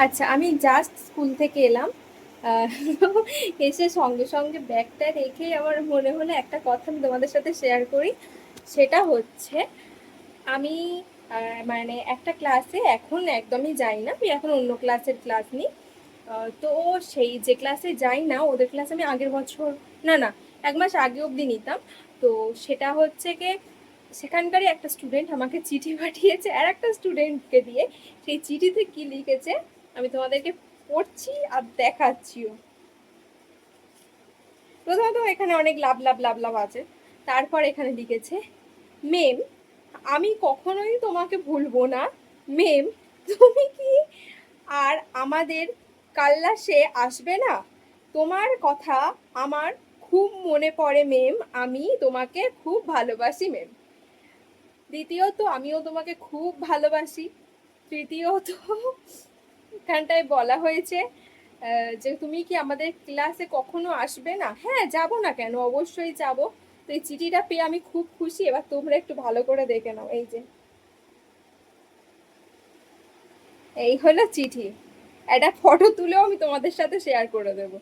আচ্ছা, আমি just school থেকে এলাম। আহ, এসে সঙ্গে সঙ্গে ব্যাগটা রেখেই আমার মনে হলো একটা কথা আমি তোমাদের সাথে শেয়ার করি। সেটা হচ্ছে, আমি মানে একটা ক্লাসে এখন একদমই যাই না, আমি এখন অন্য ক্লাসের ক্লাস নিই। তো সেই যে ক্লাসে যাই না ওদের ক্লাস আমি আগের বছর, না না, 1 মাস আগে অবধি নিতাম। তো সেটা হচ্ছে কি, সেখানকারই একটা স্টুডেন্ট আমাকে চিঠি পাঠিয়েছে আর একটা স্টুডেন্টকে দিয়ে। সেই চিঠিতে কি লিখেছে আমি তোমাদেরকে পড়ছি আর দেখাচ্ছিও। প্রথমত এখানে অনেক লাভ লাভ লাভ লাভ আছে। তারপর এখানে লিখেছে, মেম, আমি কখনোই তোমাকে ভুলবো না। মেম, তুমি কি আর আমাদের কাল্লাসে আসবে না? তোমার কথা আমার খুব মনে পড়ে মেম, আমি তোমাকে খুব ভালোবাসি মেম। দ্বিতীয়ত, আমিও তোমাকে খুব ভালোবাসি। তৃতীয়ত, এখানটায় বলা হয়েছে যে তুমি কি আমাদের ক্লাসে কখনো আসবে না? হ্যাঁ, যাব না কেন, অবশ্যই যাব। তো এই চিঠিটা পেয়ে আমি খুব খুশি। এবার তোমরা একটু ভালো করে দেখে নাও। এই যে, এই হলো চিঠি। একটা ফটো তুলেও আমি তোমাদের সাথে শেয়ার করে দেবো।